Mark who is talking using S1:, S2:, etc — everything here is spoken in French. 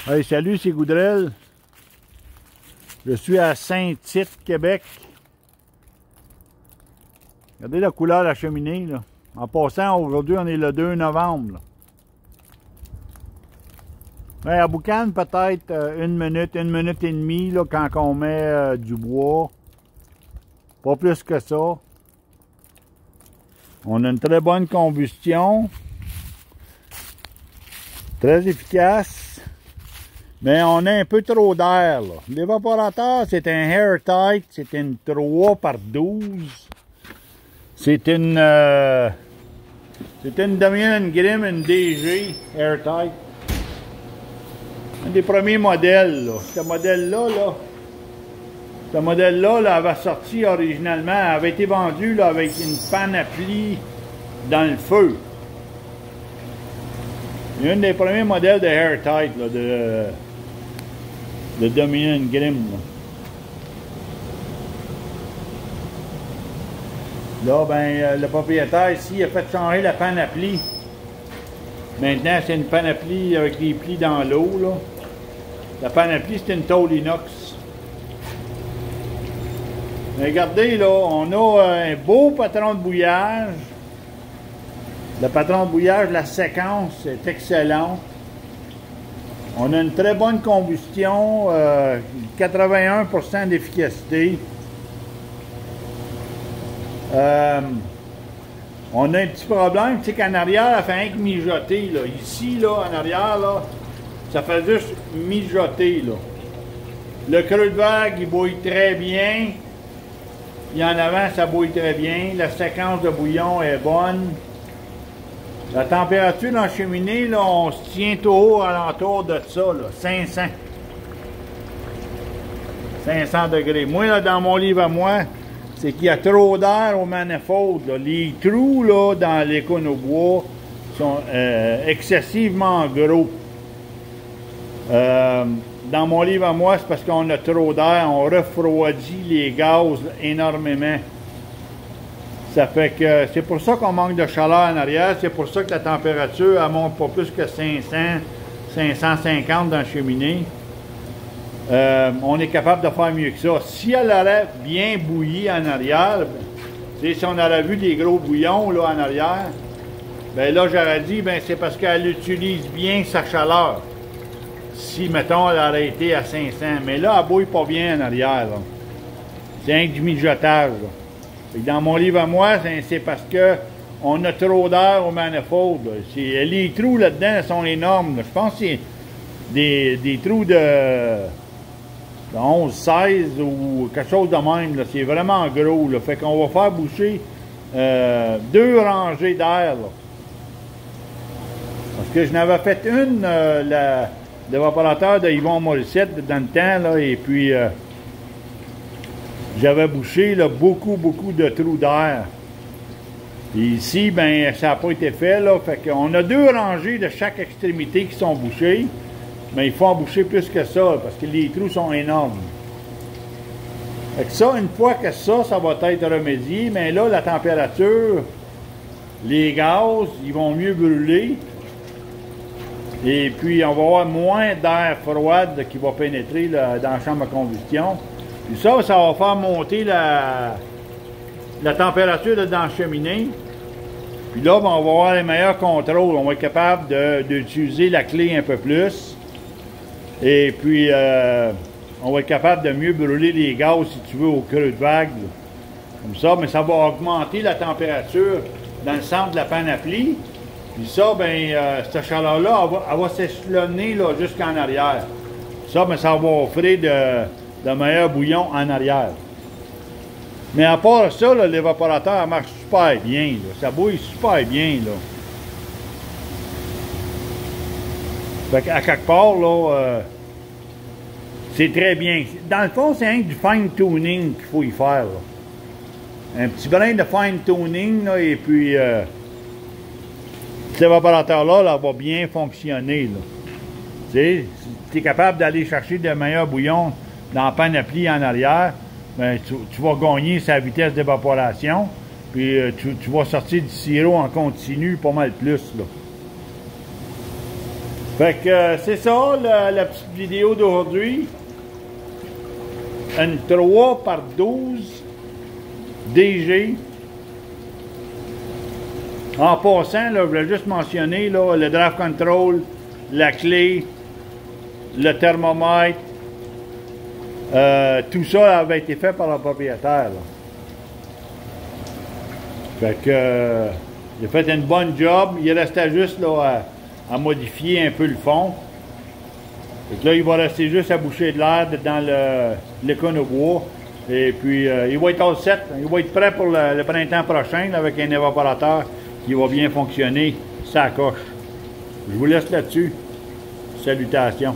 S1: Hey, salut, c'est Goudrel. Je suis à Saint-Tite, Québec. Regardez la couleur de la cheminée, là. En passant, aujourd'hui, on est le 2 novembre. Ouais, à boucan, peut-être une minute et demie, là, quand on met du bois. Pas plus que ça. On a une très bonne combustion. Très efficace. Mais on a un peu trop d'air, là. L'évaporateur, c'est un Airtight. C'est une 3x12. C'est une Dominion Grimm, une DG Airtight. Un des premiers modèles, là. Ce modèle-là, là, avait sorti originalement, avait été vendu là, avec une panoplie dans le feu. C'est un des premiers modèles de Airtight, là, de Dominion Grimm. Là, ben, le propriétaire ici a fait changer la panoplie. Maintenant, c'est une panoplie avec les plis dans l'eau, là. La panoplie, c'est une tôle inox. Mais regardez, là, on a un beau patron de bouillage. Le patron de bouillage, la séquence est excellente. On a une très bonne combustion, 81% d'efficacité. On a un petit problème, c'est qu'en arrière, elle fait rien que mijoter, là. Ici, là, en arrière, là, ça fait juste mijoter, là. Le creux de vague, il bouille très bien. Et en avant, ça bouille très bien. La séquence de bouillon est bonne. La température dans la cheminée, là, on se tient tout haut alentour de ça, là, 500 degrés. Moi, là, dans mon livre à moi, c'est qu'il y a trop d'air au manifold, là. Les trous, là, dans les cônes au bois sont excessivement gros. Dans mon livre à moi, c'est parce qu'on a trop d'air, on refroidit les gaz énormément. Ça fait que c'est pour ça qu'on manque de chaleur en arrière, c'est pour ça que la température elle monte pas plus que 500, 550 dans la cheminée. On est capable de faire mieux que ça. Si elle aurait bien bouilli en arrière, si on aurait vu des gros bouillons là en arrière, ben là j'aurais dit ben c'est parce qu'elle utilise bien sa chaleur. Si mettons elle aurait été à 500, mais là elle bouille pas bien en arrière. C'est un du mijotage. Là. Dans mon livre à moi, c'est parce que on a trop d'air au manifold. Les trous là-dedans sont énormes. Là. Je pense que c'est des trous de 11, 16 ou quelque chose de même. C'est vraiment gros. Là. Fait qu'on va faire boucher 2 rangées d'air. Parce que je n'avais fait une, l'évaporateur de Yvon Morissette dans le temps, là, et puis j'avais bouché là, beaucoup de trous d'air. Et ici, ben, ça n'a pas été fait, là. Fait qu'on a 2 rangées de chaque extrémité qui sont bouchées. Mais il faut en boucher plus que ça, parce que les trous sont énormes. Fait que ça, une fois que ça va être remédié, mais là, la température, les gaz, ils vont mieux brûler. Et puis, on va avoir moins d'air froid qui va pénétrer là, dans la chambre à combustion. Puis ça va faire monter la température là, dans la cheminée. Puis là, ben, on va avoir les meilleurs contrôles. On va être capable d'utiliser la clé un peu plus. Et puis, on va être capable de mieux brûler les gaz, si tu veux, au creux de vague. Là. Comme ça, mais ça va augmenter la température dans le centre de la panoplie. Puis ça, ben, cette chaleur-là, elle va s'échelonner jusqu'en arrière. Ça, ben, ça va offrir de meilleurs bouillons en arrière. Mais à part ça, l'évaporateur marche super bien. Là. Ça bouille super bien. Là. Fait qu'à quelque part, là, c'est très bien. Dans le fond, c'est du fine-tuning qu'il faut y faire. Là. Un petit brin de fine-tuning, et puis cet évaporateur-là là, va bien fonctionner. Tu sais, si tu es capable d'aller chercher de meilleurs bouillons dans la panoplie en arrière, ben, tu vas gagner sa vitesse d'évaporation, puis tu vas sortir du sirop en continu pas mal plus. Là. Fait que c'est ça, la petite vidéo d'aujourd'hui. Une 3x12 DG. En passant, là, je voulais juste mentionner là, le draft control, la clé, le thermomètre. Tout ça avait été fait par le propriétaire. Là. Fait que il a fait une bonne job. Il restait juste là, à modifier un peu le fond. Fait que là, il va rester juste à boucher de l'air dans l'éconobois. Et puis, il va être all set. Il va être prêt pour le printemps prochain là, avec un évaporateur qui va bien fonctionner. Ça coche. Je vous laisse là-dessus. Salutations.